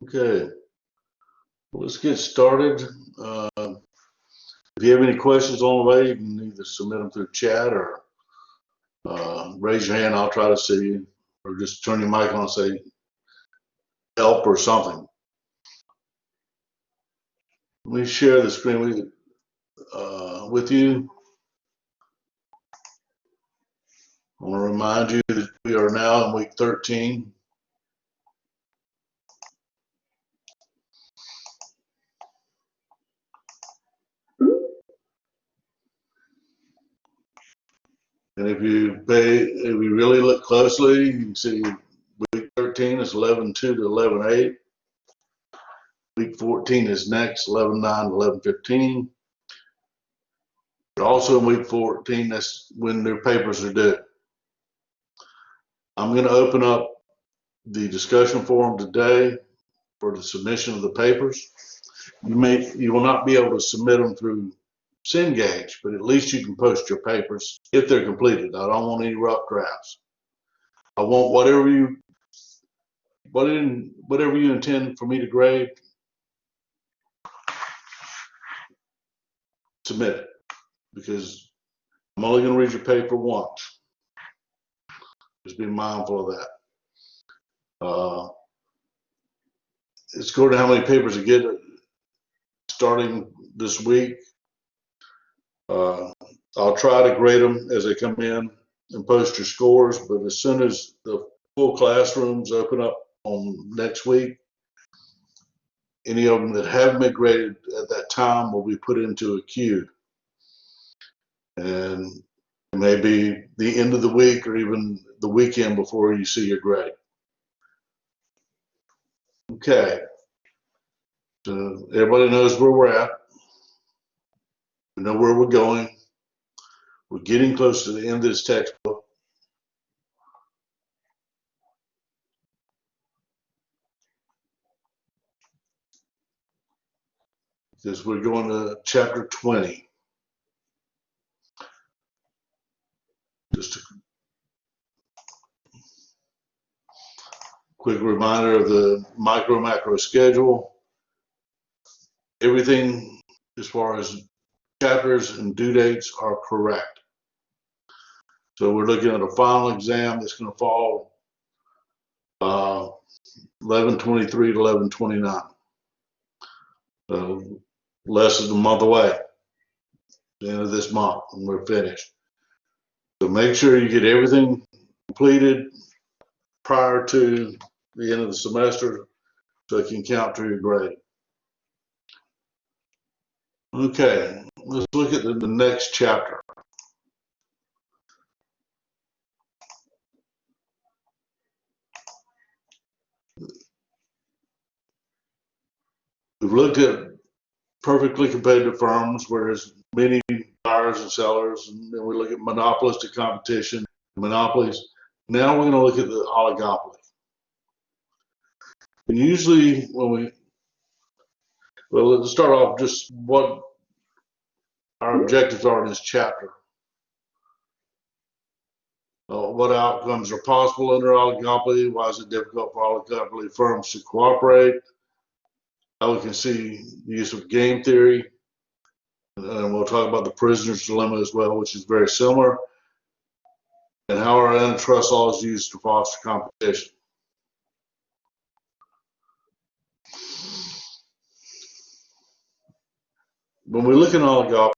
Okay, well, let's get started. If you have any questions on the way, you can either submit them through chat or raise your hand. I'll try to see you, or just turn your mic on and say help or something. Let me share the screen with you. I want to remind you that we are now in week 13. And if you really look closely, you can see week 13 is 11:2 to 11:8. Week 14 is next, 11:9 to 11:15. But also in week 14, that's when their papers are due. I'm going to open up the discussion forum today for the submission of the papers. You will not be able to submit them through Cengage, but at least you can post your papers if they're completed. I don't want any rough drafts. I want whatever you intend for me to grade, submit it, because I'm only going to read your paper once. Just be mindful of that. It's according to how many papers you get starting this week. I'll try to grade them as they come in and post your scores, but as soon as the full classrooms open up on next week, any of them that haven't been graded at that time will be put into a queue. And it may be the end of the week or even the weekend before you see your grade. Okay, so everybody knows where we're at. We know where we're going. We're getting close to the end of this textbook. Because we're going to chapter 20. Just a quick reminder of the micro-macro schedule. Everything as far as chapters and due dates are correct. So we're looking at a final exam that's going to fall 11/23 to 11/29. So less than a month away, the end of this month, and we're finished. So make sure you get everything completed prior to the end of the semester so it can count to your grade. Okay, let's look at the next chapter. We've looked at perfectly competitive firms where there's many buyers and sellers, and then we look at monopolistic competition, monopolies. Now we're going to look at the oligopoly. And usually let's start off just what our objectives are in this chapter. What outcomes are possible under oligopoly? Why is it difficult for oligopoly firms to cooperate? How we can see the use of game theory. And we'll talk about the prisoner's dilemma as well, which is very similar. And how are antitrust laws used to foster competition? When we look at oligopoly,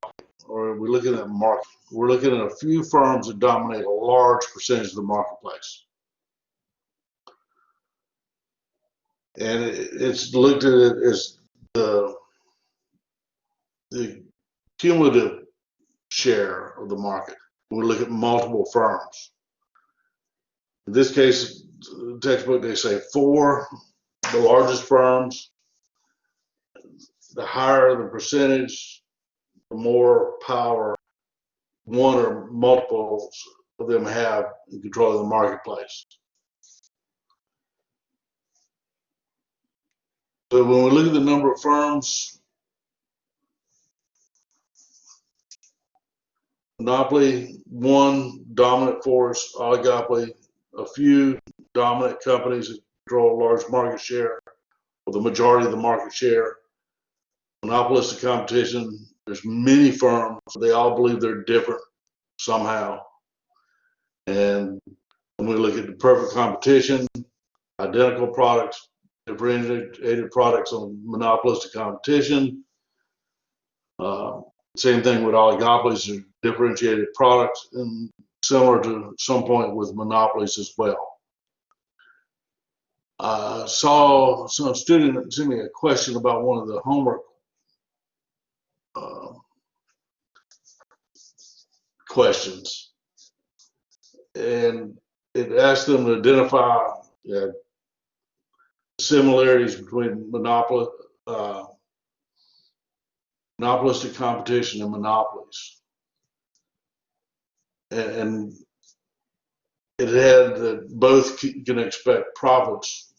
or we're looking at market, we're looking at a few firms that dominate a large percentage of the marketplace. And it's looked at it as the cumulative share of the market. We look at multiple firms. In this case, the textbook, they say 4, the largest firms. The higher the percentage, the more power one or multiples of them have in control of the marketplace. So when we look at the number of firms, monopoly, 1 dominant force, oligopoly, a few dominant companies that control a large market share, with the majority of the market share. Monopolistic competition, there's many firms, they all believe they're different somehow. And when we look at the perfect competition, identical products, differentiated products on monopolistic competition. Same thing with oligopolies, differentiated products, and similar to some point with monopolies as well. I saw some student send me a question about one of the homework questions, and it asked them to identify similarities between monopolistic competition and monopolies. And it had that both can expect profits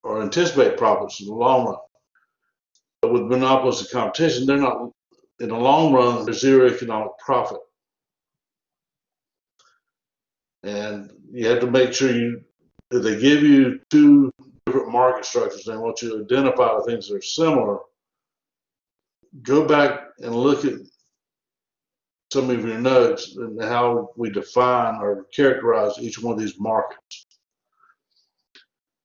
or anticipate profits in the long run. But with monopolistic competition, they're not, in the long run, there's zero economic profit. And you have to make sure if they give you two different market structures, they want you to identify the things that are similar. Go back and look at some of your notes and how we define or characterize each one of these markets.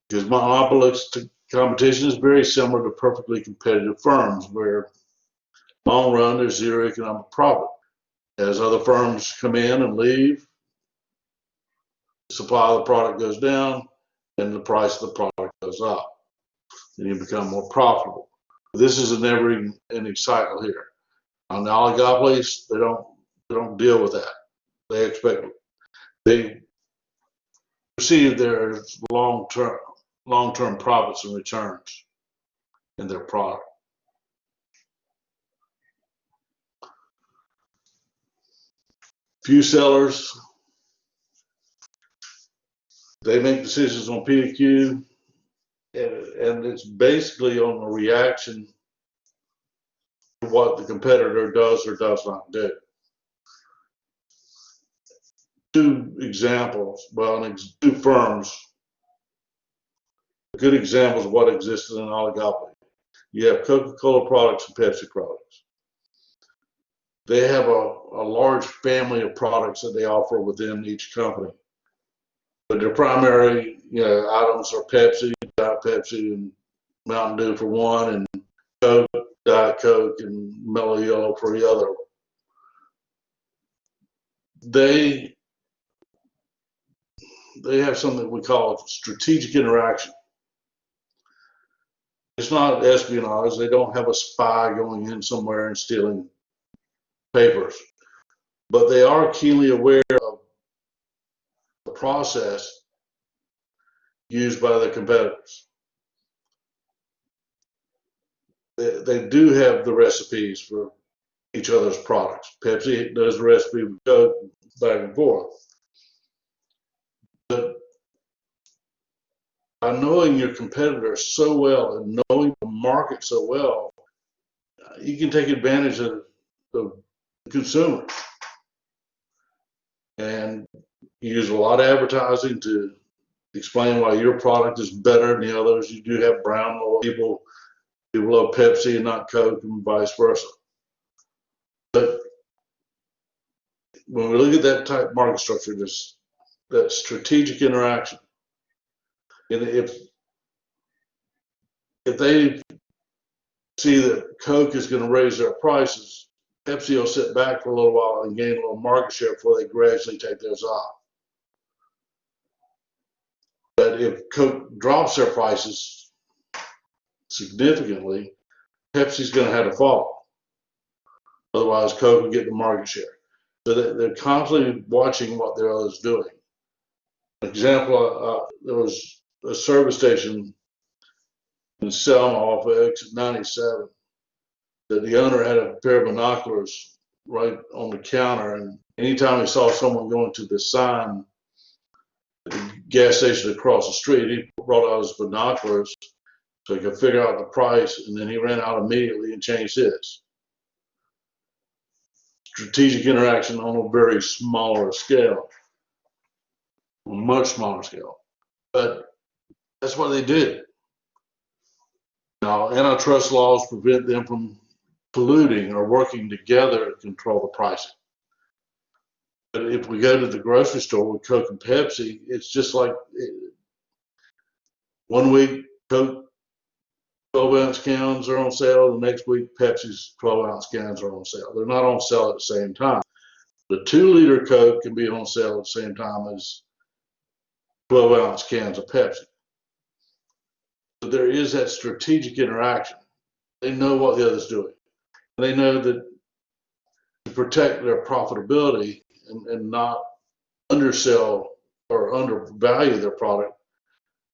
Because monopolistic competition is very similar to perfectly competitive firms, where long run there's zero economic profit. As other firms come in and leave, the supply of the product goes down and the price of the product goes up, and you become more profitable. This is a never-ending cycle here. On the oligopolies, they don't deal with that. They perceive their long-term profits and returns in their product. Few sellers, they make decisions on P&Q, and it's basically on a reaction to what the competitor does or does not do. Two examples, two firms, good examples of what exists in an oligopoly. You have Coca-Cola products and Pepsi products. They have a large family of products that they offer within each company. But their primary items are Pepsi, Diet Pepsi, and Mountain Dew for one, and Coke, Diet Coke, and Mellow Yellow for the other. They have something we call strategic interaction. It's not espionage. They don't have a spy going in somewhere and stealing papers. But they are keenly aware of the process used by their competitors. They do have the recipes for each other's products. Pepsi does the recipe with Coke, back and forth. But by knowing your competitor so well and knowing the market so well, you can take advantage of the consumer. And you use a lot of advertising to explain why your product is better than the others. You do have brown loyal people love Pepsi and not Coke, and vice versa. But when we look at that type of market structure, that strategic interaction, and if they see that Coke is going to raise their prices, Pepsi will sit back for a little while and gain a little market share before they gradually take theirs off. But if Coke drops their prices significantly, Pepsi's going to have to follow. Otherwise, Coke will get the market share. So they're constantly watching what the other's doing. An example, there was a service station in Selma off of exit 97 that the owner had a pair of binoculars right on the counter, and anytime he saw someone going to the sign at the gas station across the street, he brought out his binoculars so he could figure out the price, and then he ran out immediately and changed his. Strategic interaction on a very smaller scale, much smaller scale. But that's what they did. Now, antitrust laws prevent them from colluding or working together to control the pricing. But if we go to the grocery store with Coke and Pepsi, it's just like one week Coke 12-ounce cans are on sale, the next week Pepsi's 12-ounce cans are on sale. They're not on sale at the same time. The 2-liter Coke can be on sale at the same time as 12-ounce cans of Pepsi. But there is that strategic interaction. They know what the other's doing. They know that to protect their profitability and not undersell or undervalue their product,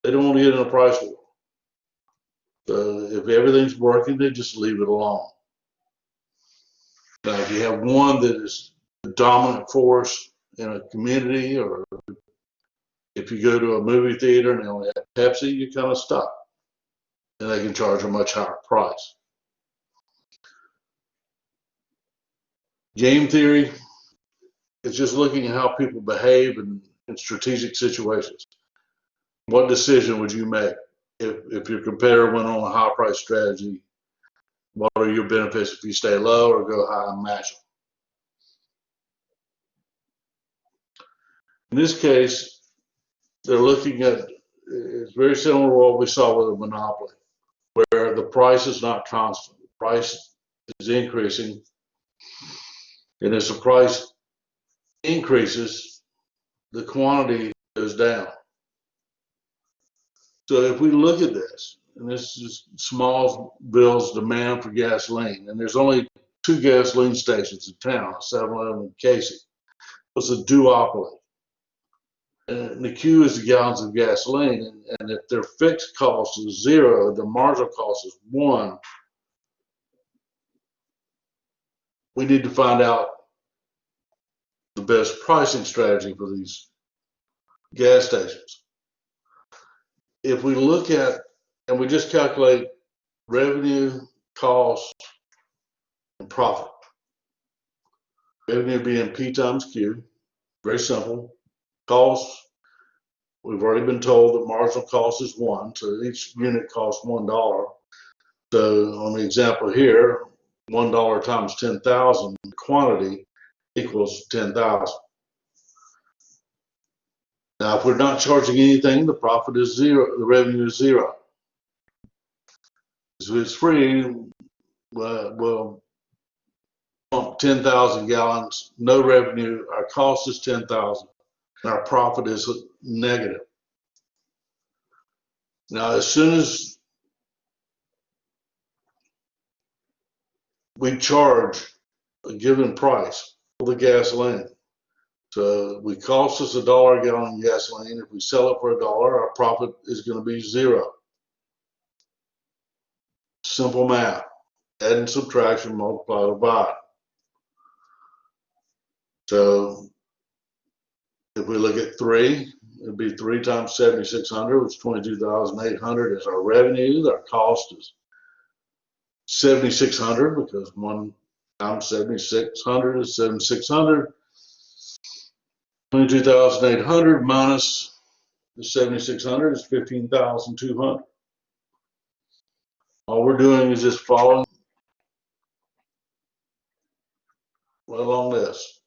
they don't want to get in a price war. So if everything's working, they just leave it alone. Now, if you have one that is the dominant force in a community, or if you go to a movie theater and they only have Pepsi, you're kind of stuck. And they can charge a much higher price. Game theory is just looking at how people behave in strategic situations. What decision would you make if your competitor went on a high price strategy? What are your benefits if you stay low or go high and match them? In this case, they're looking at, it's very similar to what we saw with a monopoly, where the price is not constant. The price is increasing. And as the price increases, the quantity goes down. So if we look at this, and this is Smallville's demand for gasoline, and there's only 2 gasoline stations in town, 7-Eleven and Casey. It's a duopoly. And the Q is the gallons of gasoline, and if their fixed cost is 0, the marginal cost is 1. We need to find out the best pricing strategy for these gas stations. If we look at, and we just calculate revenue, cost, and profit. Revenue being P times Q, very simple. Cost, we've already been told that marginal cost is 1, so each unit costs $1. So on the example here, $1 times 10,000 quantity equals 10,000. Now, if we're not charging anything, the profit is 0, the revenue is 0. So it's free, we'll pump 10,000 gallons, no revenue, our cost is 10,000, and our profit is negative. Now, as soon as we charge a given price for the gasoline, so we cost us $1 a gallon gasoline. If we sell it for $1, our profit is going to be 0. Simple math. Add and subtraction, multiply, divide. So if we look at 3, it'd be 3 times 7,600, which is 22,800 is our revenue. Our cost is 7,600 because 1 times 7,600 is 7,600. 22,800 minus the 7,600 is 15,200. All we're doing is just following along this.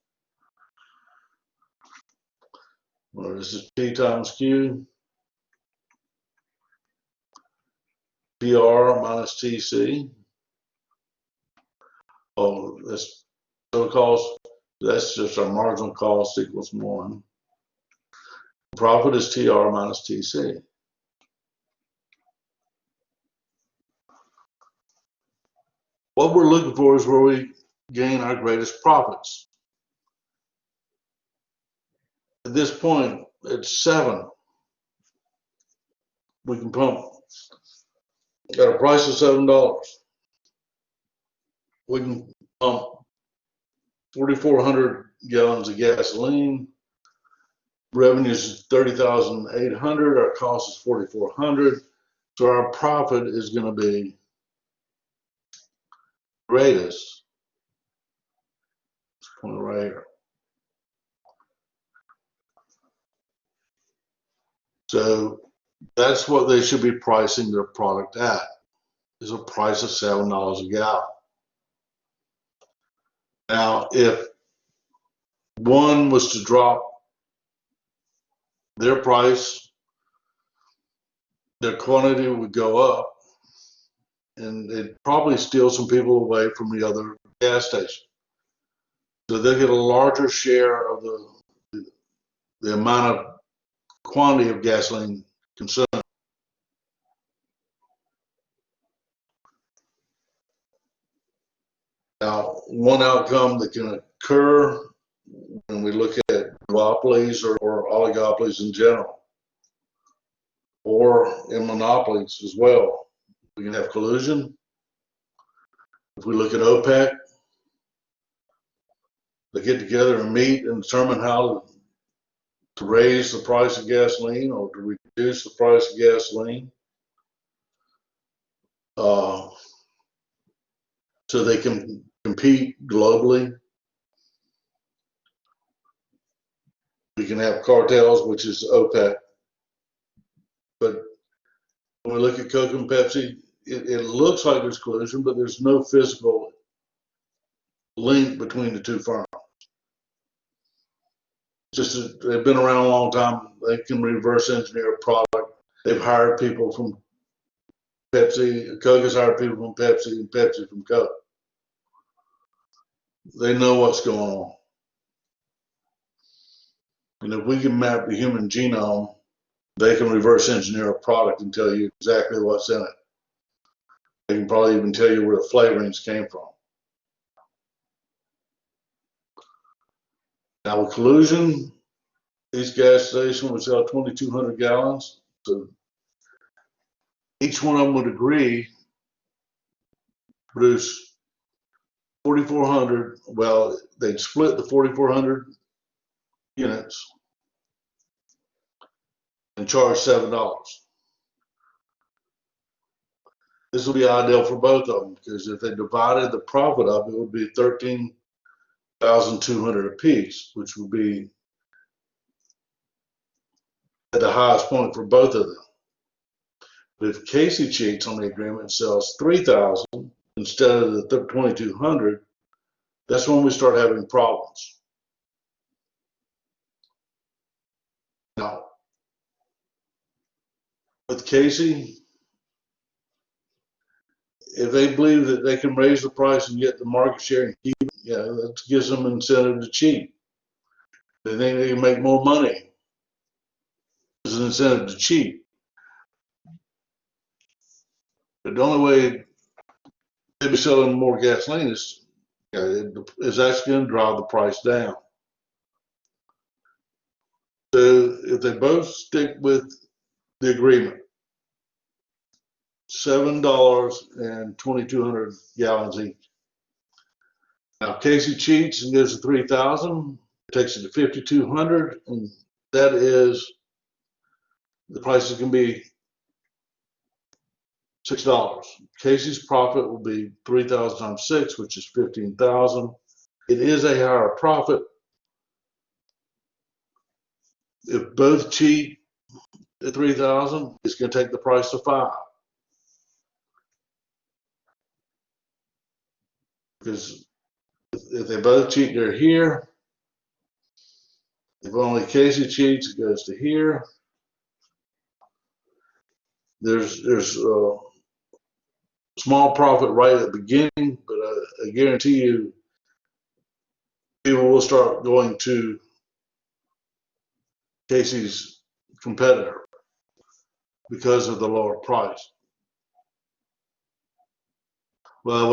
Well, this is P times Q, PR minus TC. Oh, that's total cost. That's just our marginal cost equals 1. Profit is TR minus TC. What we're looking for is where we gain our greatest profits. At this point, at 7, we can pump at a price of $7. We can pump 4,400 gallons of gasoline. Revenue is 30,800. Our cost is 4,400. So our profit is going to be greatest. This point right here. So that's what they should be pricing their product at. is a price of $7 a gallon. Now, if one was to drop their price, their quantity would go up, and it'd probably steal some people away from the other gas station. So they'll get a larger share of the amount of quantity of gasoline consumed. Now, one outcome that can occur when we look at duopolies or oligopolies in general, or in monopolies as well, we can have collusion. If we look at OPEC, they get together and meet and determine how to raise the price of gasoline or to reduce the price of gasoline, so they can compete globally. We can have cartels, which is OPEC. But when we look at Coke and Pepsi, it looks like there's collusion, but there's no physical link between the two firms. Just that they've been around a long time. They can reverse engineer a product. They've hired people from Pepsi. Coke has hired people from Pepsi, and Pepsi from Coke. They know what's going on. And if we can map the human genome, they can reverse engineer a product and tell you exactly what's in it. They can probably even tell you where the flavorings came from. Now with collusion, each gas station would sell 2,200 gallons. So each one of them would agree to produce 4,400. Well, they'd split the 4,400 units and charge $7. This would be ideal for both of them, because if they divided the profit up, it would be 13,200 apiece, which would be at the highest point for both of them. But if Casey cheats on the agreement and sells 3,000 instead of the 2,200, that's when we start having problems. Now, with Casey, if they believe that they can raise the price and get the market share and keep it, yeah, that gives them incentive to cheat. They think they can make more money. There's an incentive to cheat. But the only way they'd be selling more gasoline is actually going to drive the price down. So if they both stick with the agreement, $7 and 2,200 gallons each. Now Casey cheats and gives it 3,000, takes it to 5,200, and that is, the price is going to be $6. Casey's profit will be 3,000 times 6, which is 15,000. It is a higher profit. If both cheat at 3,000, it's going to take the price to 5. Because if they both cheat, they're here. If only Casey cheats, it goes to here. There's a small profit right at the beginning, but I guarantee you, people will start going to Casey's competitor because of the lower price. Well,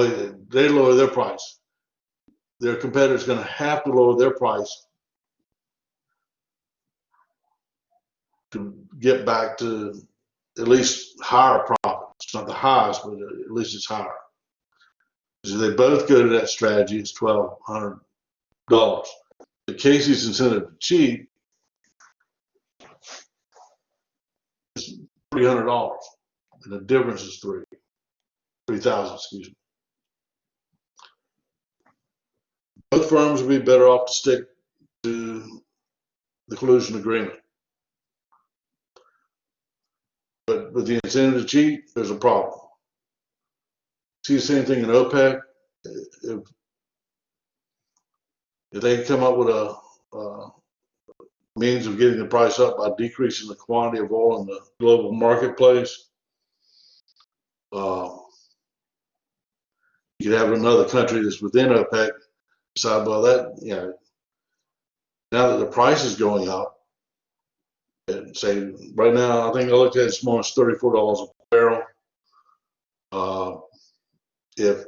they lower their price. Their competitor's going to have to lower their price to get back to at least higher profits. It's not the highest, but at least it's higher. So they both go to that strategy. It's $1,200. The Casey's incentive to cheat is $300, and the difference is 3,000. Excuse me. Both firms would be better off to stick to the collusion agreement. But with the incentive to cheat, there's a problem. See the same thing in OPEC. If they come up with a means of getting the price up by decreasing the quantity of oil in the global marketplace, you could have another country that's within OPEC decide, well, that, you know, now that the price is going up, and say right now, I think I looked at it this morning, it's $34 a barrel. If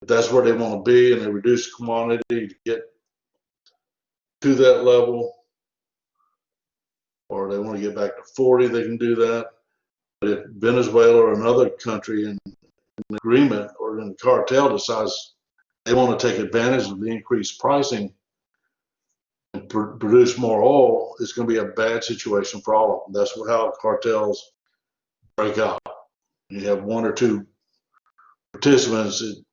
that's where they want to be and they reduce the commodity to get to that level, or they want to get back to 40, they can do that. But if Venezuela or another country in an agreement or in the cartel decides they want to take advantage of the increased pricing and produce more oil, it's going to be a bad situation for all of them. That's how cartels break out. You have one or two participants that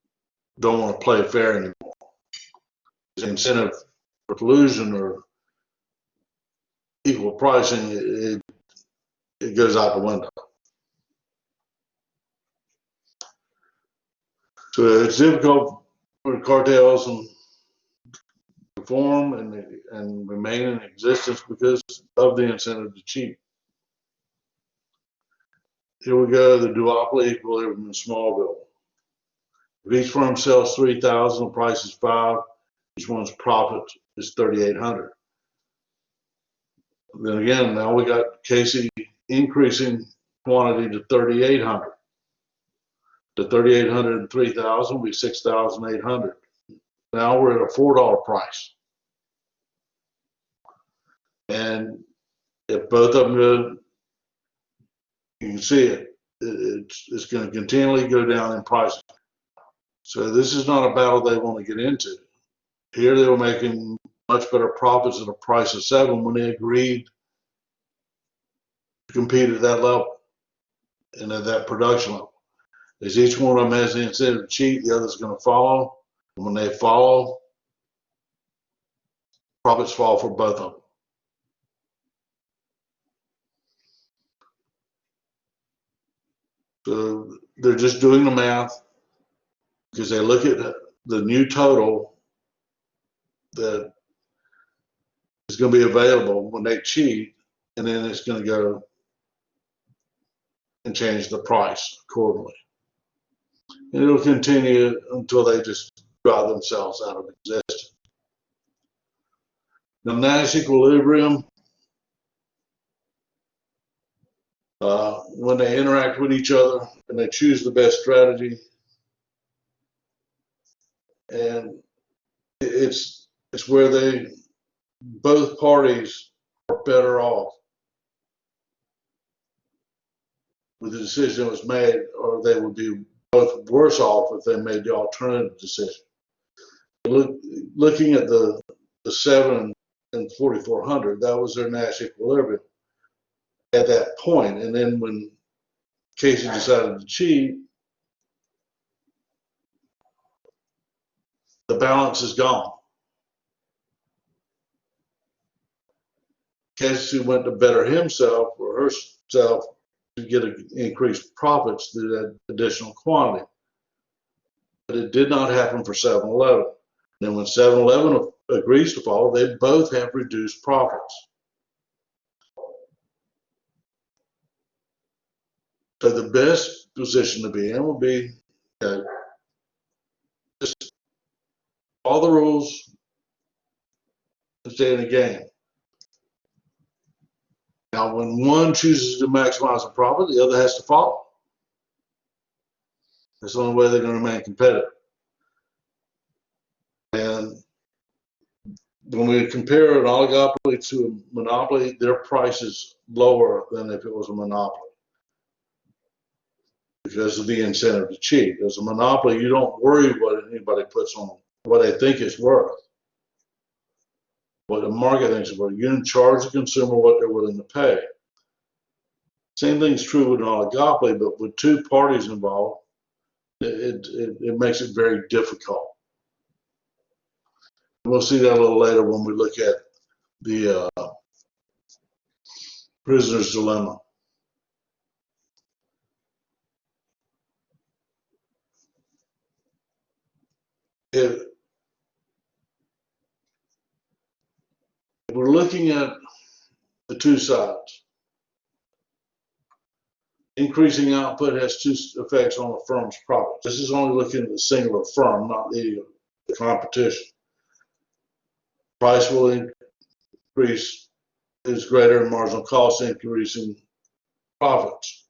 don't want to play fair anymore. The incentive for collusion or equal pricing, it goes out the window. So it's difficult for cartels to form and remain in existence because of the incentive to cheat. Here we go, the duopoly equilibrium in Smallville. If each firm sells 3,000, the price is 5. Each one's profit is 3,800. Then again, now we got Casey increasing quantity to 3,800. The 3,800 and 3,000 will be 6,800. Now we're at a $4 price. And if both of them go, you can see it. It's going to continually go down in price. So this is not a battle they want to get into. Here they were making much better profits at a price of 7 when they agreed to compete at that level and at that production level. As each one of them has the incentive to cheat, the other's going to follow. And when they follow, profits fall for both of them. So they're just doing the math because they look at the new total that is going to be available when they cheat, and then it's going to go and change the price accordingly. And it'll continue until they just drive themselves out of existence. The Nash equilibrium, when they interact with each other and they choose the best strategy, and it's where both parties are better off with the decision that was made, or they would be both worse off if they made the alternative decision. Looking at the 7 and 4,400, that was their Nash equilibrium at that point. And then when Casey decided to cheat, the balance is gone. Casey went to better himself or herself to get increased profits through that additional quantity. But it did not happen for 7-Eleven. Then when 7-Eleven agrees to follow, they both have reduced profits. So the best position to be in will be just all the rules and stay in the game. Now, when one chooses to maximize the profit, the other has to follow. That's the only way they're going to remain competitive. And when we compare an oligopoly to a monopoly, their price is lower than if it was a monopoly because of the incentive to cheat. As a monopoly, you don't worry what anybody puts on what they think it's worth, what the market thinks it's worth. You can charge the consumer what they're willing to pay. Same thing's true with an oligopoly, but with two parties involved, it makes it very difficult. We'll see that a little later when we look at the prisoner's dilemma. if we're looking at the two sides, increasing output has two effects on a firm's profits. This is only looking at the singular firm, not the competition. Price will increase is greater than marginal cost, increasing profits.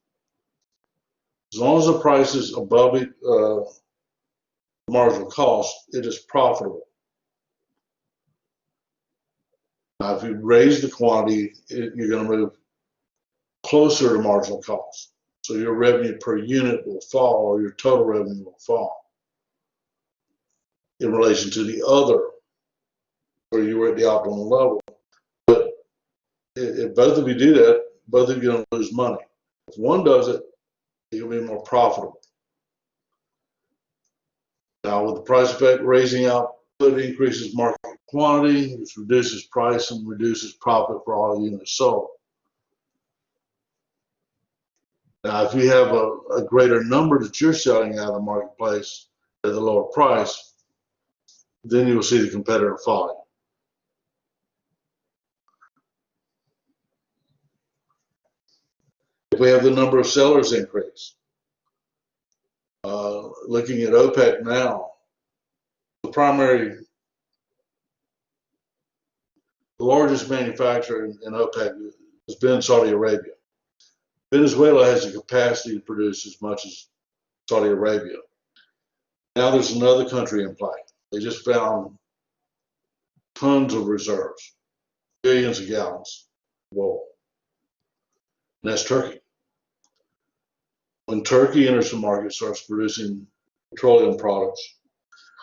As long as the price is above it, marginal cost, it is profitable. Now, if you raise the quantity, you're going to move closer to marginal cost. So your revenue per unit will fall, or your total revenue will fall in relation to the other, where you were at the optimal level. But if both of you do that, both of you are going to lose money. If one does it, you'll be more profitable. Now, with the price effect, raising output increases market quantity, which reduces price and reduces profit for all units sold. Now, if you have a greater number that you're selling out of the marketplace at the lower price, then you will see the competitor falling. If we have the number of sellers increase, looking at OPEC now, the largest manufacturer in OPEC has been Saudi Arabia. Venezuela has the capacity to produce as much as Saudi Arabia. Now there's another country in play. They just found tons of reserves, billions of gallons of oil. And that's Turkey. When Turkey enters the market, starts producing petroleum products,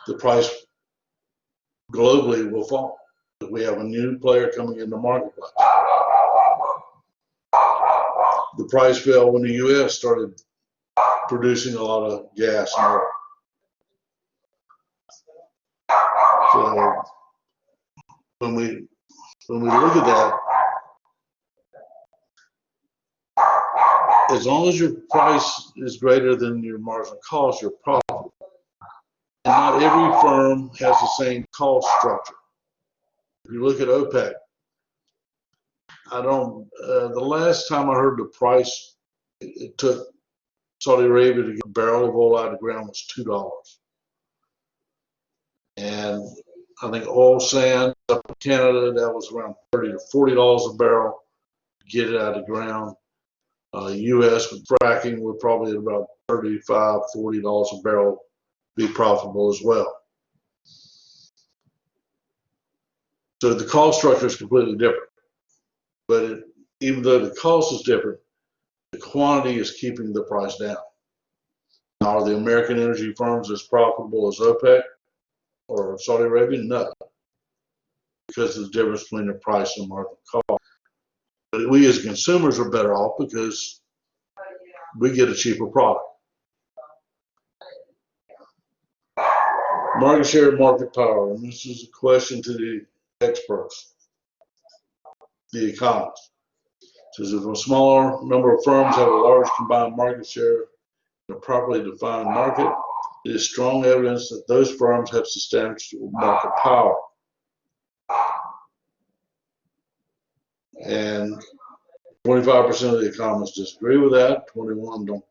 the price globally will fall. We have a new player coming in the marketplace. The price fell when the U.S. started producing a lot of gas and oil. So when we look at that, as long as your price is greater than your marginal cost, you're profitable. And not every firm has the same cost structure. If you look at OPEC, the last time I heard the price it took Saudi Arabia to get a barrel of oil out of the ground was $2. And I think oil sands up in Canada, that was around $30 to $40 a barrel to get it out of the ground. U.S. with fracking would probably at about $35, $40 a barrel be profitable as well. So the cost structure is completely different. But even though the cost is different, the quantity is keeping the price down. Now, are the American energy firms as profitable as OPEC or Saudi Arabia? No, because of the difference between the price and market cost. But we as consumers are better off because we get a cheaper product. Market share and market power. And this is a question to the experts, the economists. It says if a smaller number of firms have a large combined market share in a properly defined market, it is strong evidence that those firms have substantial market power. And 25% of the economists disagree with that. 21 don't.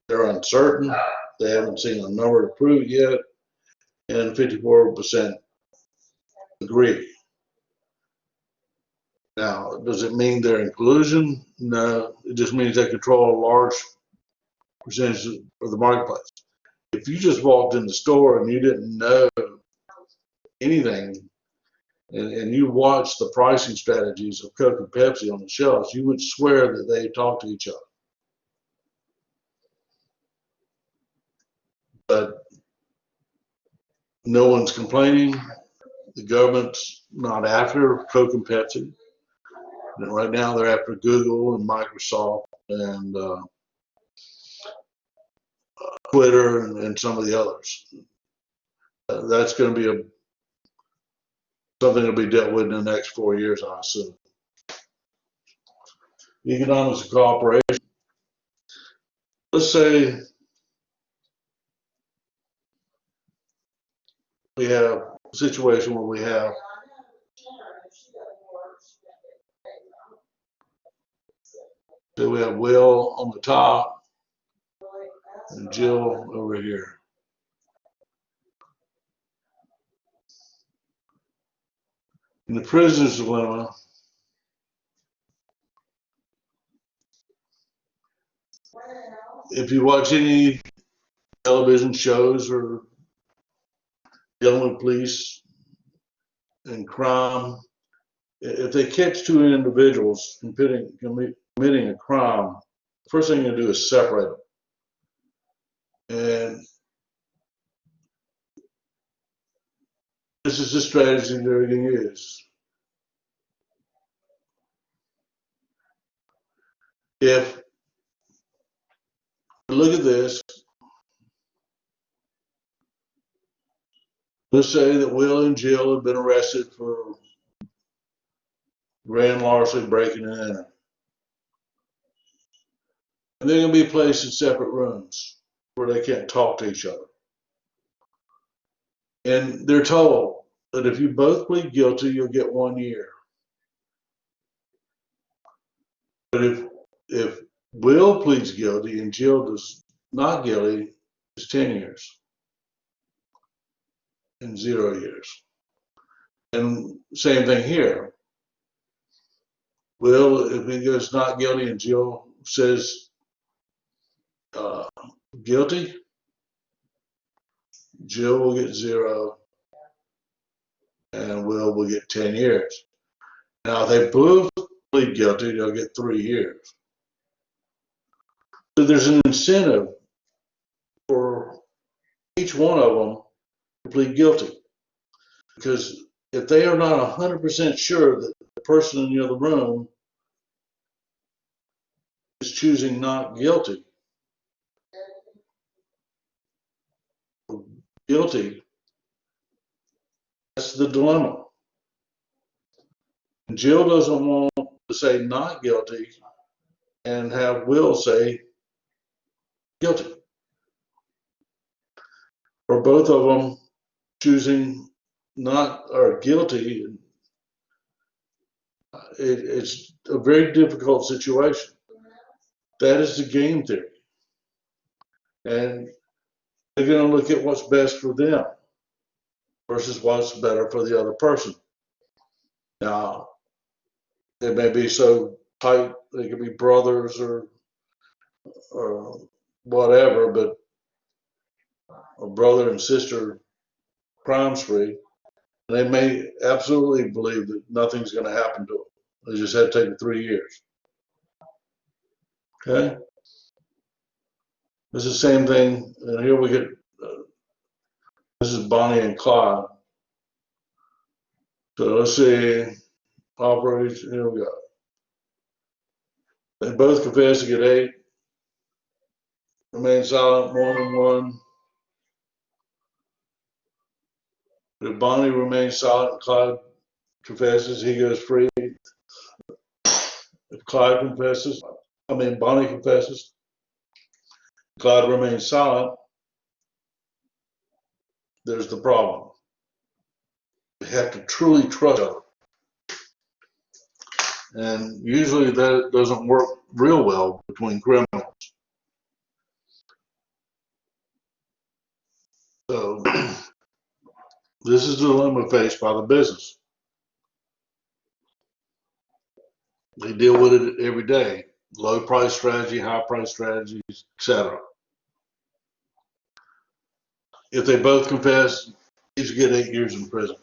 They're uncertain. They haven't seen a number to prove it yet. And 54% agree. Now, does it mean they're in collusion? No, it just means they control a large percentage of the marketplace. If you just walked in the store and you didn't know anything, and you watched the pricing strategies of Coke and Pepsi on the shelves, you would swear that they talk to each other. But no one's complaining. The government's not after Coke and Pepsi. And right now they're after Google and Microsoft and Twitter and some of the others. That's going to be something that'll be dealt with in the next 4 years, I assume. Economics of cooperation. Let's say we have a situation where we have Will on the top and Jill over here. In the prisoner's dilemma, if you watch any television shows or dealing with police and crime, if they catch two individuals committing a crime, the first thing you do is separate them. And this is the strategy they're going to use. If you look at this, let's say that Will and Jill have been arrested for grand larceny, breaking and entering. And they're going to be placed in separate rooms where they can't talk to each other. And they're told that if you both plead guilty, you'll get 1 year. But if Will pleads guilty and Jill does not guilty, it's 10 years and 0 years. And same thing here. Will, if he goes not guilty and Jill says guilty, Jill will get 0 and Will get 10 years. Now, if they both plead guilty, they'll get 3 years. So there's an incentive for each one of them to plead guilty. Because if they are not 100% sure that the person in the other room is choosing not guilty, that's the dilemma. And Jill doesn't want to say not guilty and have Will say guilty. Or both of them choosing not or guilty. It's a very difficult situation. That is the game theory. And they're going to look at what's best for them versus what's better for the other person. Now, they may be so tight, they could be brothers or whatever, but a brother and sister crime spree, they may absolutely believe that nothing's going to happen to them. They just had to take 3 years. Okay? This is the same thing, and here we get, this is Bonnie and Clyde. So let's see, operation, here we go. They both confess to get 8, remain silent, 1 and 1. But if Bonnie remains silent and Clyde confesses, he goes free. If Bonnie confesses, Clyde remains silent, there's the problem. We have to truly trust each other. And usually that doesn't work real well between criminals. So this is the dilemma faced by the business. They deal with it every day. Low price strategy, high price strategies, etc. If they both confess, each get 8 years in prison.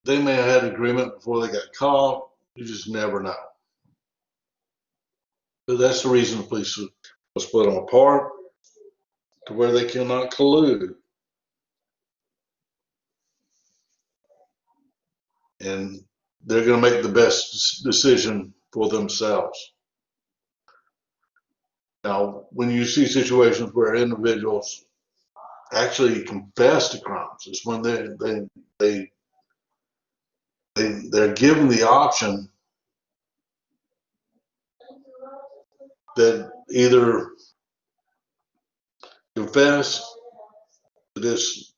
They may have had agreement before they got caught. You just never know. But that's the reason the police will split them apart to where they cannot collude. And they're going to make the best decision for themselves. Now, when you see situations where individuals actually confess to crimes, it's when they're given the option that either confess to this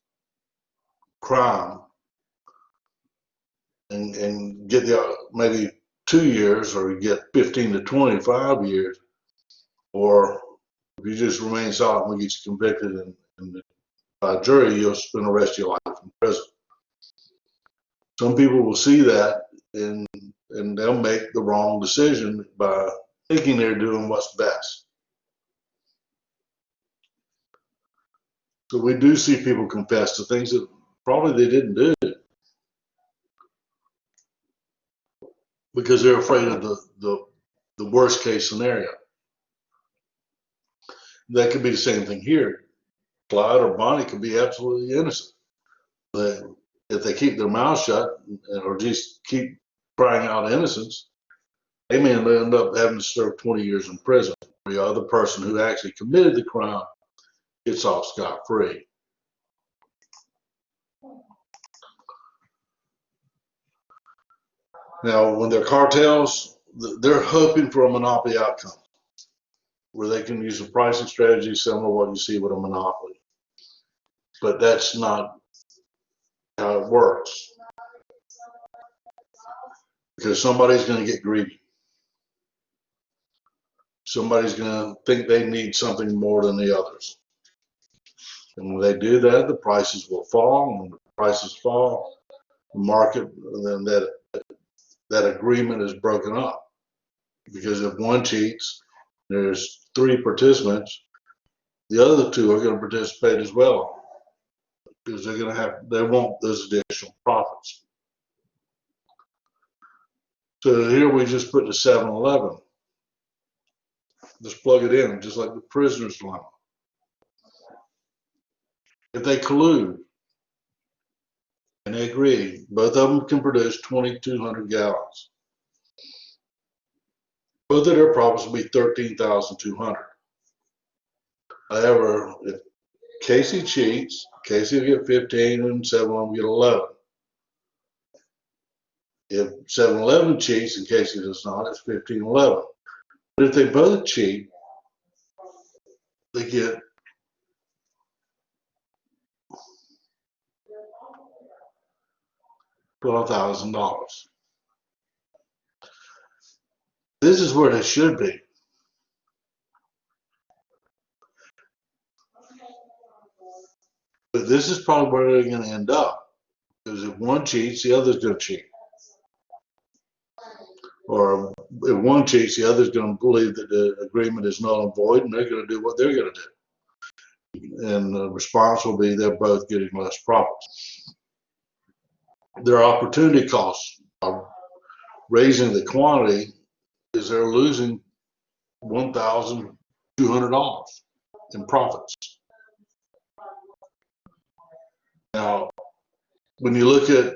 crime and get the maybe 2 years, or you get 15 to 25 years, or if you just remain silent and we get you convicted and by a jury, you'll spend the rest of your life in prison. Some people will see that and they'll make the wrong decision by thinking they're doing what's best. So we do see people confess to things that probably they didn't do because they're afraid of the worst case scenario. That could be the same thing here. Clyde or Bonnie could be absolutely innocent. But if they keep their mouth shut or just keep crying out innocence, they may end up having to serve 20 years in prison. The other person who actually committed the crime gets off scot-free. Now, when they're cartels, they're hoping for a monopoly outcome where they can use a pricing strategy similar to what you see with a monopoly. But that's not how it works, because somebody's going to get greedy. Somebody's going to think they need something more than the others. And when they do that, the prices will fall. And when the prices fall, the market, then that agreement is broken up. Because if one cheats, there's 3 participants, the other 2 are going to participate as well, because they want those additional profits. So here we just put the 7-Eleven. Just plug it in, just like the prisoner's dilemma. If they collude and they agree, both of them can produce 2,200 gallons. Both of their profits will be 13,200. However, if Casey cheats, Casey will get 15 and 7-Eleven will get 11. If 7-Eleven cheats and Casey does not, it's 15-11. But if they both cheat, they get $12,000. This is where they should be. But this is probably where they're going to end up. Because if one cheats, the other's going to cheat. Or if one cheats, the other's going to believe that the agreement is null and void, and they're going to do what they're going to do. And the response will be they're both getting less profits. Their opportunity costs of raising the quantity is they're losing $1,200 in profits. Now, when you look at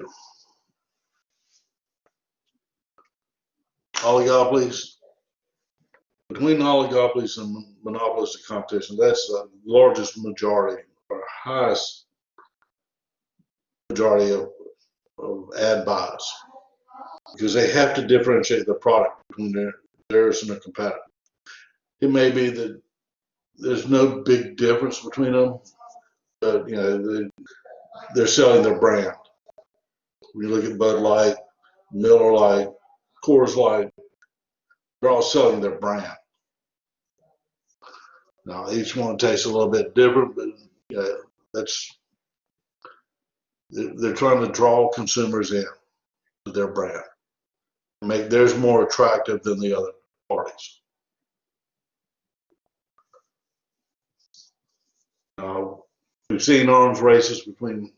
oligopolies, between oligopolies and monopolistic competition, that's the largest majority or highest majority of ad buys, because they have to differentiate the product between theirs and their competitor. It may be that there's no big difference between them, but they're selling their brand. When you look at Bud Light, Miller Lite, Coors Light, they're all selling their brand. Now, each one tastes a little bit different, but they're trying to draw consumers in to their brand, make theirs more attractive than the other parties. We've seen arms races between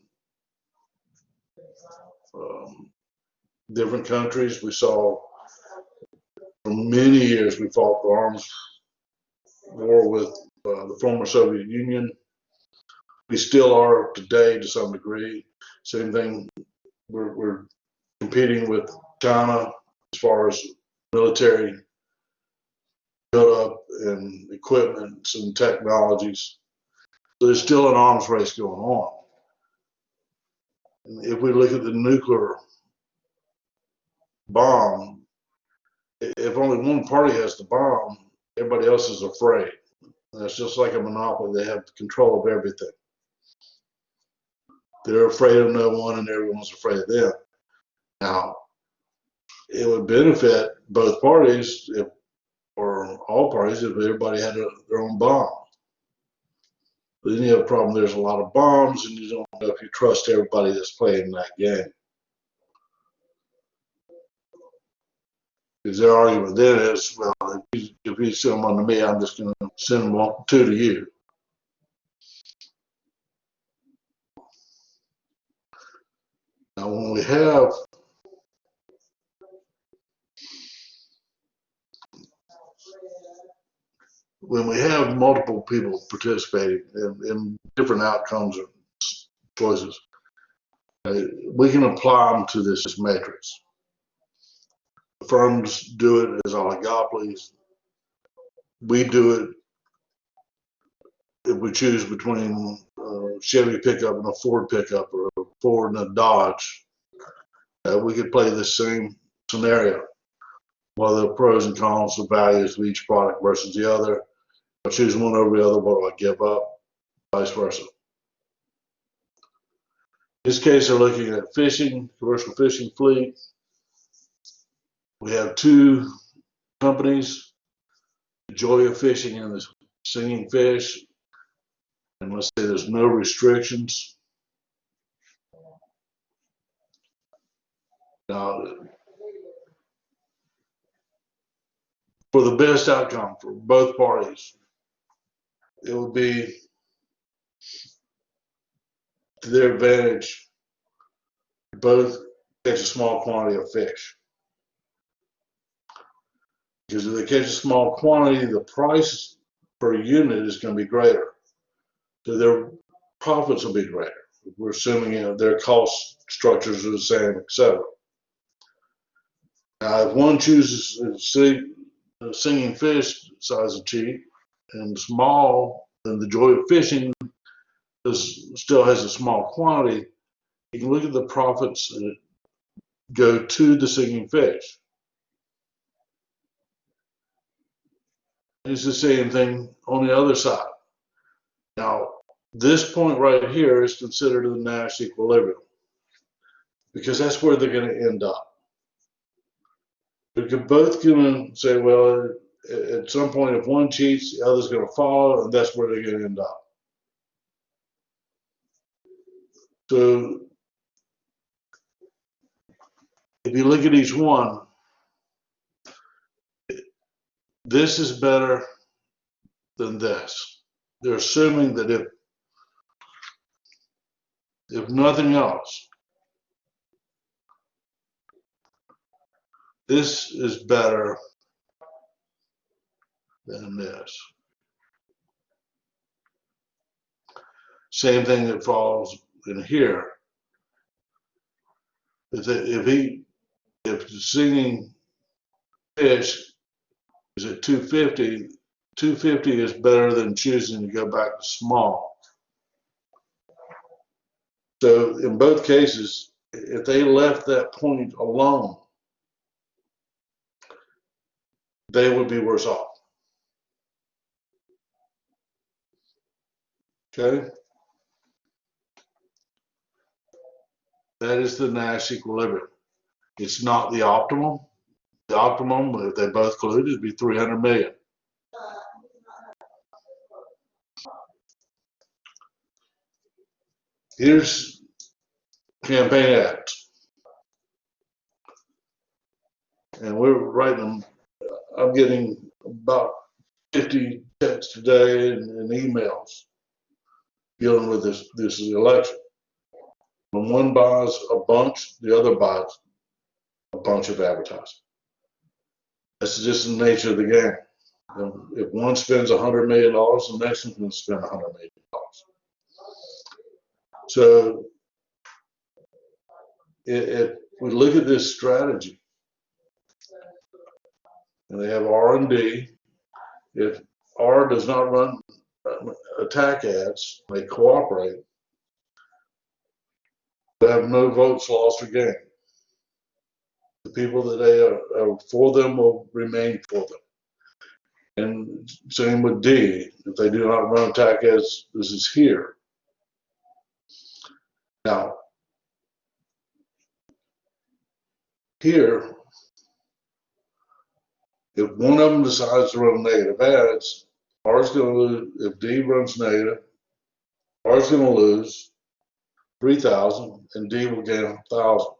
different countries. We saw for many years we fought the arms war with the former Soviet Union. We still are today to some degree. Same thing, we're competing with China as far as military build-up and equipment and technologies. So there's still an arms race going on. And if we look at the nuclear bomb, if only one party has the bomb, everybody else is afraid. That's just like a monopoly. They have control of everything. They're afraid of no one and everyone's afraid of them. Now, it would benefit both parties, or all parties, if everybody had their own bomb. But then you have a problem, there's a lot of bombs, and you don't know if you trust everybody that's playing that game. Because their argument then is, well, if you send one to me, I'm just going to send two to you. Now, when we have multiple people participating in different outcomes or choices, we can apply them to this matrix. Firms do it as oligopolies. We do it if we choose between a Chevy pickup and a Ford pickup, or a Ford and a Dodge. We could play the same scenario. What are the pros and cons, the values of each product versus the other? If I choose one over the other, what do I give up? Vice versa. In this case, they're looking at fishing, commercial fishing fleet. We have two companies, the joy of fishing and the singing fish. And let's say there's no restrictions. Now, for the best outcome for both parties, it would be to their advantage to both catch a small quantity of fish. Because if they catch a small quantity, the price per unit is going to be greater. So their profits will be greater. We're assuming their cost structures are the same, etc. Now, if one chooses singing fish size is cheap and small, then the joy of fishing still has a small quantity. You can look at the profits that go to the singing fish. It's the same thing on the other side. Now, this point right here is considered the Nash equilibrium, because that's where they're going to end up. We could both going to say, well, at some point, if one cheats, the other's going to follow, and that's where they're going to end up. So if you look at each one, this is better than this. They're assuming that if nothing else, this is better than this. Same thing that falls in here. If the singing fish is at 250, 250 is better than choosing to go back to small. So in both cases, if they left that point alone, they would be worse off. Okay? That is the Nash equilibrium. It's not the optimum. The optimum, if they both colluded, would be 300 million. Here's campaign ads. And we're writing them. I'm getting about 50 texts a day and emails dealing with this election. When one buys a bunch, the other buys a bunch of advertising. That's just the nature of the game. If one spends $100 million, the next one's going to spend $100 million. So if we look at this strategy, and they have R&D, if R does not run attack ads, they cooperate, they have no votes lost or gained. The people that are for them will remain for them. And same with D. If they do not run attack ads, this is here. Now, here, if one of them decides to run negative ads, R is going to lose. If D runs negative, R is going to lose 3,000 and D will gain 1,000.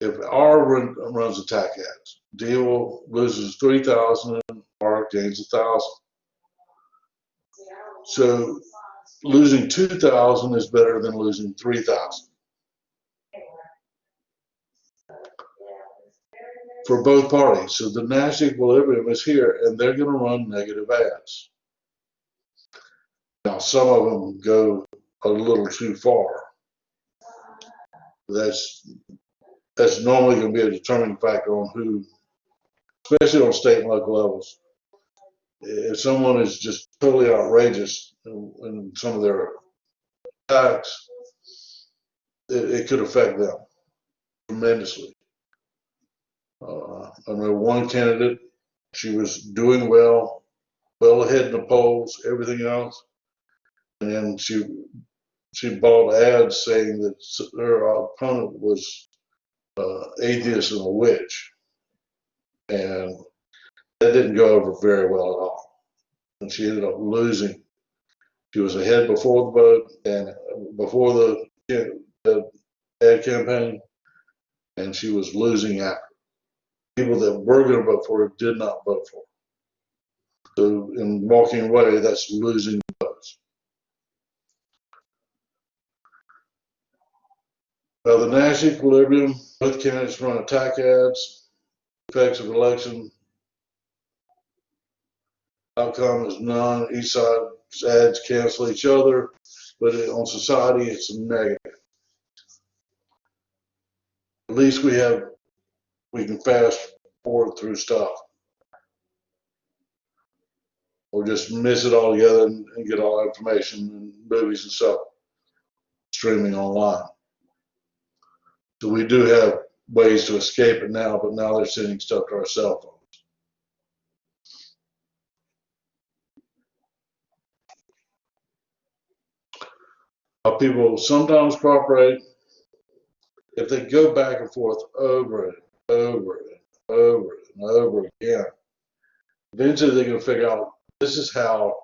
If R runs attack ads, D will loses 3,000 and R gains 1,000. So losing 2,000 is better than losing 3,000 for both parties. So the Nash equilibrium is here, and they're going to run negative ads. Now, some of them go a little too far. That's normally going to be a determining factor on who, especially on state and local levels. If someone is just totally outrageous in some of their attacks, it could affect them tremendously. I know one candidate, she was doing well ahead in the polls, everything else, and then she bought ads saying that her opponent was atheist and a witch, and that didn't go over very well at all. And she ended up losing. She was ahead before the vote and before the ad campaign, and she was losing after. People that were going to vote for her did not vote for her. So in walking away, that's losing votes. Now the Nash equilibrium, both candidates run attack ads. Effects of election outcome is none. Each side's ads cancel each other, but on society it's negative. At least we can fast forward through stuff, or just miss it all together and get all information and movies and stuff streaming online. So we do have ways to escape it now, but now they're sending stuff to our cell phones. People sometimes cooperate if they go back and forth over and over and over and over again. Eventually they're going to figure out this is how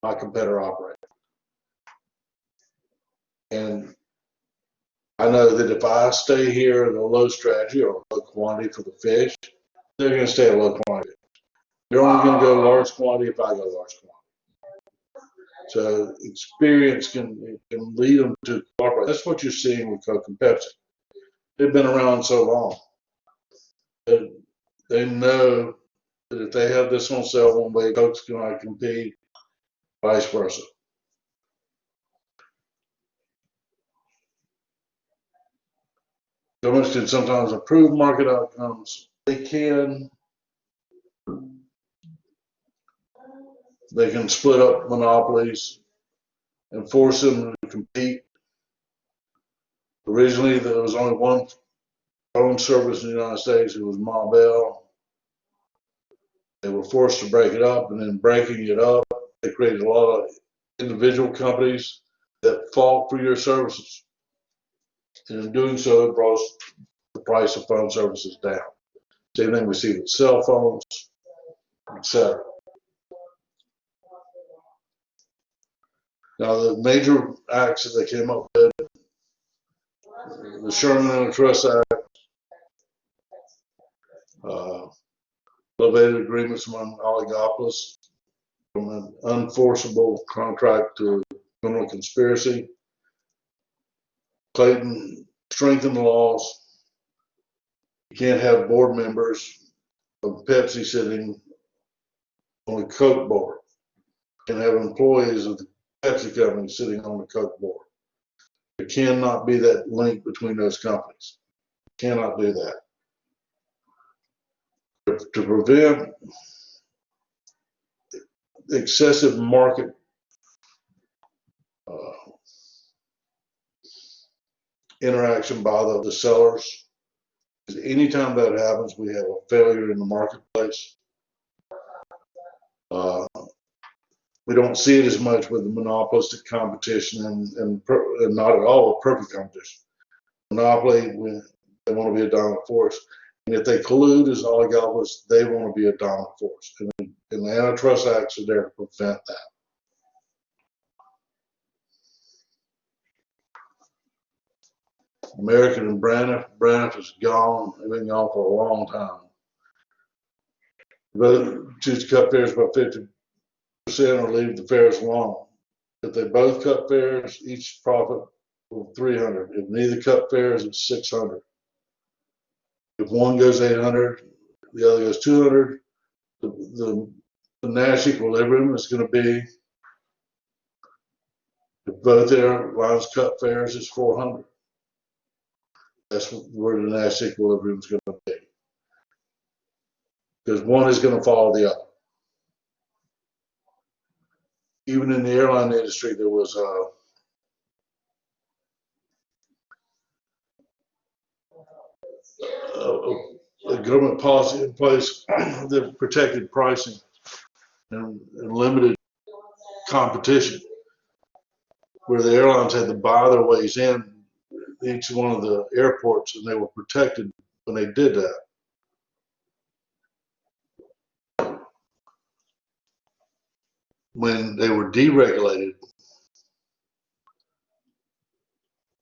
my competitor operates. And I know that if I stay here at a low strategy or a low quantity for the fish, they're going to stay at a low quantity. They're only going to go large quantity if I go large quantity. So experience can lead them to cooperate. That's what you're seeing with Coke and Pepsi. They've been around so long. They know that if they have this on sale one way, Coke's going to compete, vice versa. Governments can sometimes improve market outcomes. They can split up monopolies and force them to compete. Originally, there was only one phone service in the United States. It was Ma Bell. They were forced to break it up, and in breaking it up, they created a lot of individual companies that fought for your services. And in doing so, it brought the price of phone services down. Same thing we see with cell phones, etc. Now, the major acts that they came up with, the Sherman Antitrust Act, elevated agreements among oligopolies, from an unenforceable contract to criminal conspiracy. Clayton strengthened the laws. You can't have board members of Pepsi sitting on the Coke board. You can have employees of the Pepsi company sitting on the Coke board. There cannot be that link between those companies. You cannot do that. To prevent excessive market interaction by the sellers, because anytime that happens, we have a failure in the marketplace. Uh, we don't see it as much with the monopolistic competition and not at all with perfect competition. Monopoly, they want to be a dominant force. And if they collude as oligopolies, they want to be a dominant force. And the antitrust acts are there to prevent that. American and Braniff is gone. They've been gone for a long time. Both choose to cut fares by 50% or leave the fares alone. If they both cut fares, each profit will 300. If neither cut fares, it's 600. If one goes 800, the other goes 200. The Nash equilibrium is going to be, if both airlines cut fares, it's 400. That's where the Nash equilibrium is going to be. Because one is going to follow the other. Even in the airline industry, there was a government policy in place that protected pricing and limited competition, where the airlines had to buy their ways in each one of the airports, and they were protected when they did that. When they were deregulated,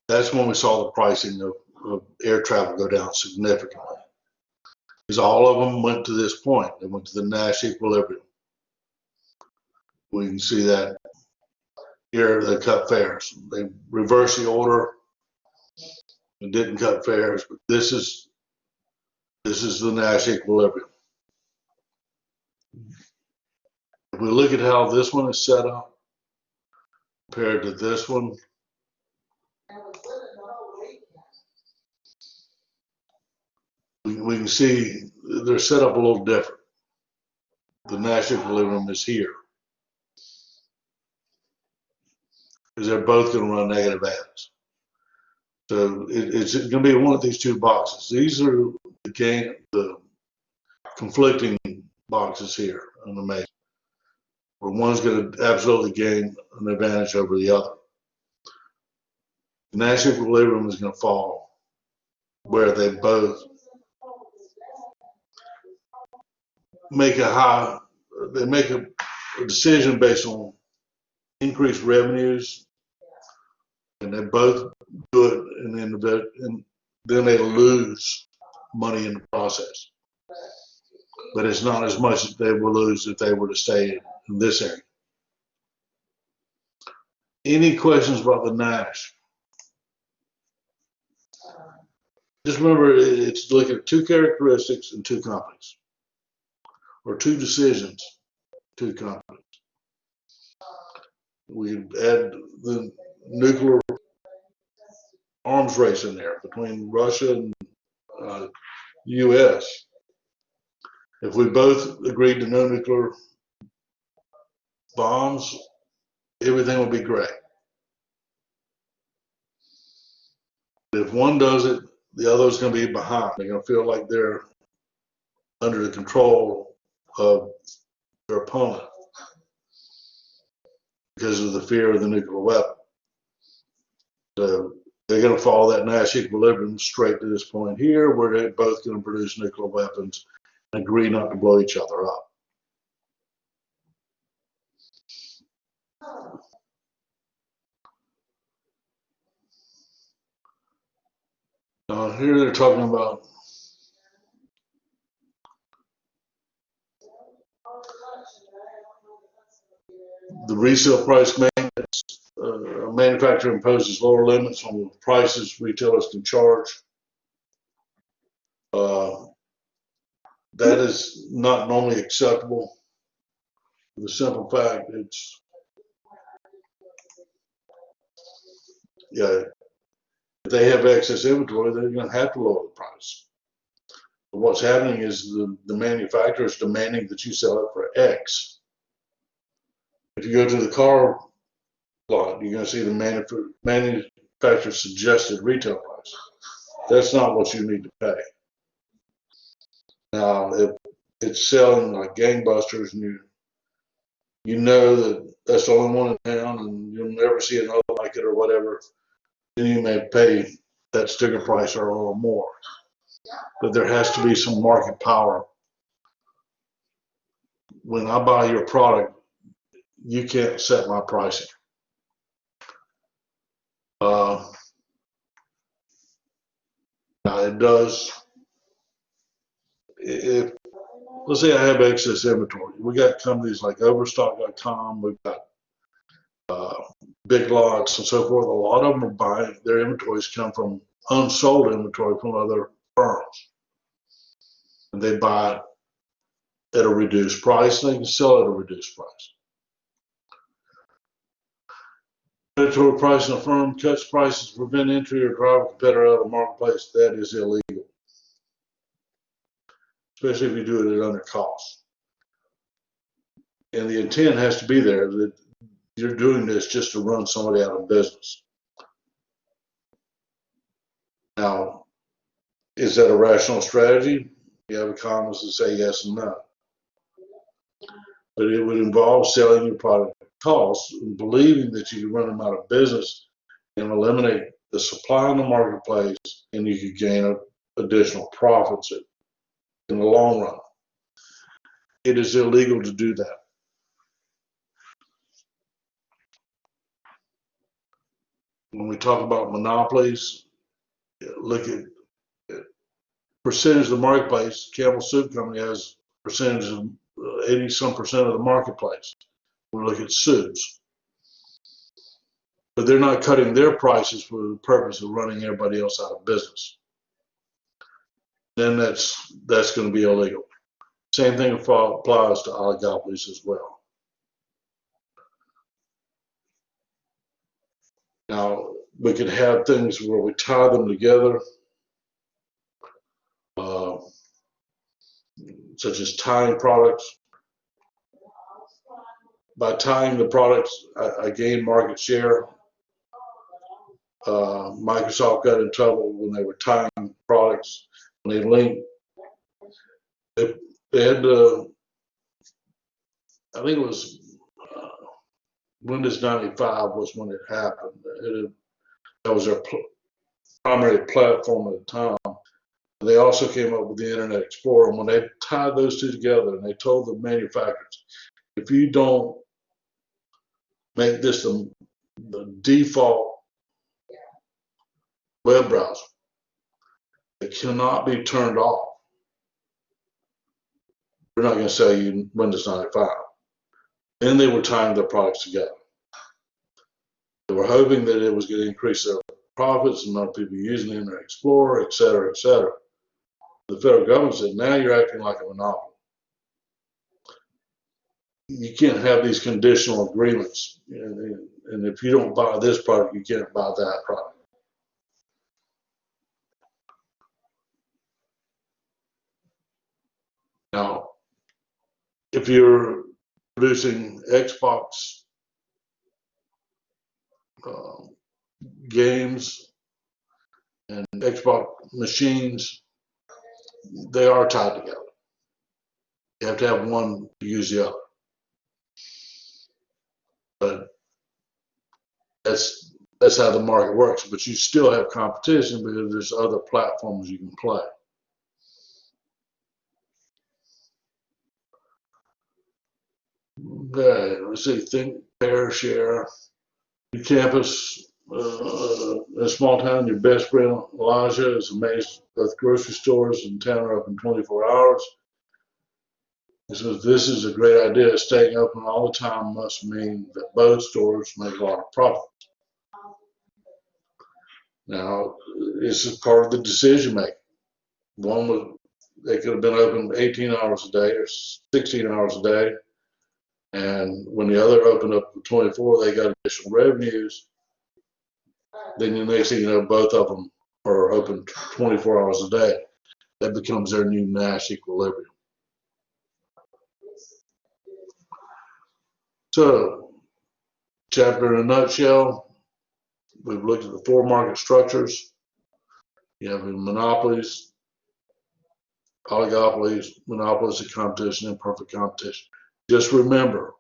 that's when we saw the pricing of air travel go down significantly. Because all of them went to this point. They went to the Nash equilibrium. We can see that here they cut fares. They reversed the order and didn't cut fares, but this is the Nash equilibrium. If we look at how this one is set up compared to this one, we can see they're set up a little different. The Nash equilibrium is here, because they're both going to run negative ads. So it's going to be one of these two boxes. These are the conflicting boxes here on the maze, where one's going to absolutely gain an advantage over the other. The Nash equilibrium is going to fall where they both make a decision based on increased revenues, and they both do it, and then they lose money in the process. But it's not as much as they will lose if they were to stay in this area. Any questions about the Nash? Just remember, it's looking at two characteristics and two companies, or two decisions, two companies. We add the nuclear arms race in there between Russia and U.S. If we both agreed to no nuclear bombs, everything will be great. If one does it, the other is going to be behind. They're going to feel like they're under the control of their opponent because of the fear of the nuclear weapon. So they're going to follow that Nash equilibrium straight to this point here, where they're both going to produce nuclear weapons and agree not to blow each other up. Here they're talking about the resale price maintenance. A manufacturer imposes lower limits on the prices retailers can charge. That is not normally acceptable. For the simple fact, if they have excess inventory, they're going to have to lower the price. But what's happening is the manufacturer is demanding that you sell it for X. If you go to the car lot, you're going to see the manufacturer's suggested retail price. That's not what you need to pay. Now, if it's selling like gangbusters and you know that that's the only one in town and you'll never see another like it or whatever, then you may pay that sticker price or a little more. But there has to be some market power. When I buy your product, you can't set my pricing. Now it does, if, let's say I have excess inventory. We got companies like Overstock.com, we've got uh, Big Lots and so forth. A lot of them are buying, their inventories come from unsold inventory from other firms. And they buy it at a reduced price and they can sell it at a reduced price. Predatory pricing, a firm cuts prices to prevent entry or drive a competitor out of the marketplace. That is illegal, especially if you do it at under cost. And the intent has to be there that you're doing this just to run somebody out of business. Now, is that a rational strategy? You have economists that say yes and no. But it would involve selling your product at cost and believing that you can run them out of business and eliminate the supply in the marketplace, and you could gain additional profits in the long run. It is illegal to do that. When we talk about monopolies, look at percentage of the marketplace. Campbell Soup Company has percentage of 80-some% of the marketplace. We look at soups, but they're not cutting their prices for the purpose of running everybody else out of business. Then that's going to be illegal. Same thing applies to oligopolies as well. Now, we could have things where we tie them together, such as tying products. By tying the products, I gain market share. Microsoft got in trouble when they were tying products. When they linked, they had I think it was Windows 95 was when it happened. That was their primary platform at the time. They also came up with the Internet Explorer. And when they tied those two together and they told the manufacturers, if you don't make this the default web browser, it cannot be turned off. We're not going to sell you Windows 95. Then they were tying their products together. They were hoping that it was going to increase their profits and more people using the Internet Explorer, et cetera, et cetera. The federal government said, now you're acting like a monopoly. You can't have these conditional agreements. And if you don't buy this product, you can't buy that product. Now, if you're producing Xbox games and Xbox machines, they are tied together. You have to have one to use the other. But that's how the market works. But you still have competition because there's other platforms you can play. Okay, let's see. Think, pair, share. Your campus, in a small town, your best friend Elijah is amazed that grocery stores in town are open 24 hours. He says, this is a great idea. Staying open all the time must mean that both stores make a lot of profit. Now, this is part of the decision making. One was, they could have been open 18 hours a day or 16 hours a day. And when the other opened up for 24, they got additional revenues. Then the next thing you know, both of them are open 24 hours a day. That becomes their new Nash equilibrium. So, chapter in a nutshell, we've looked at the four market structures. You have monopolies, oligopolies, monopolies of competition, and perfect competition. Just remember,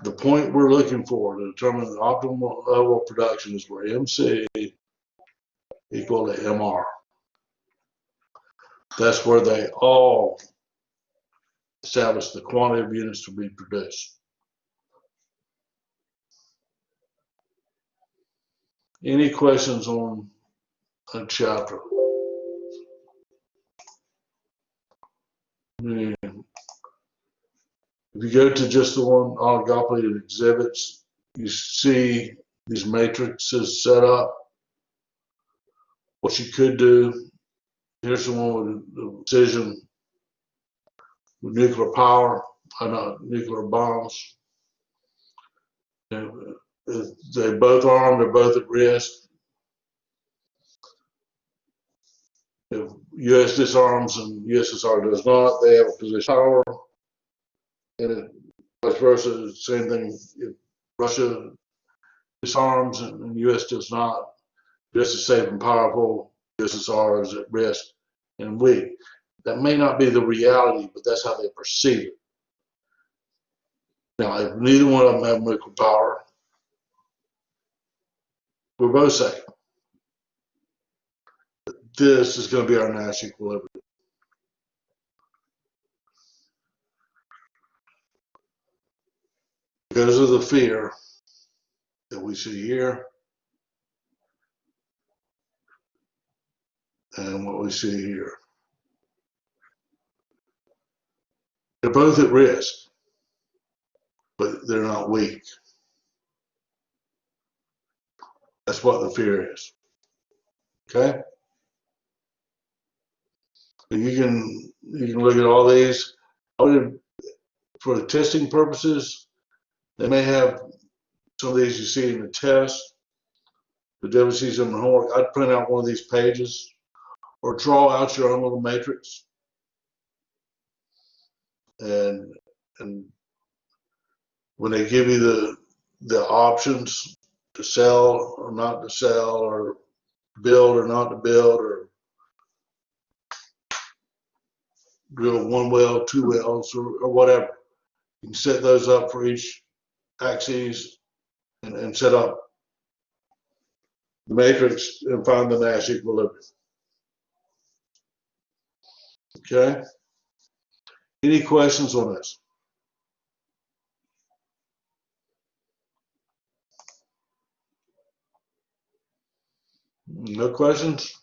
The point we're looking for to determine the optimal level of production is where MC equal to MR. That's where they all establish the quantity of units to be produced. Any questions on a chapter? If you go to just the one oligopoly of exhibits, you see these matrices set up. What you could do, here's the one with the decision with nuclear power, not nuclear bombs. They're both armed, they're both at risk. If U.S. disarms and USSR does not, they have a position of power. And vice versa, same thing. If Russia disarms and the U.S. does not, U.S. is safe and powerful, USSR is at risk and weak. That may not be the reality, but that's how they perceive it. Now, if neither one of them have nuclear power, we're both safe. This is going to be our Nash equilibrium. Because of the fear that we see here and what we see here. They're both at risk, but they're not weak. That's what the fear is. Okay? You can look at all these. For the testing purposes, they may have some of these you see in the test. The devil sees them in homework. I'd print out one of these pages or draw out your own little matrix. And when they give you the options to sell or not to sell, or build or not to build, or drill one well, two wells, or whatever, you can set those up for each axis and set up the matrix and find the Nash equilibrium. Okay? Any questions on this? No questions?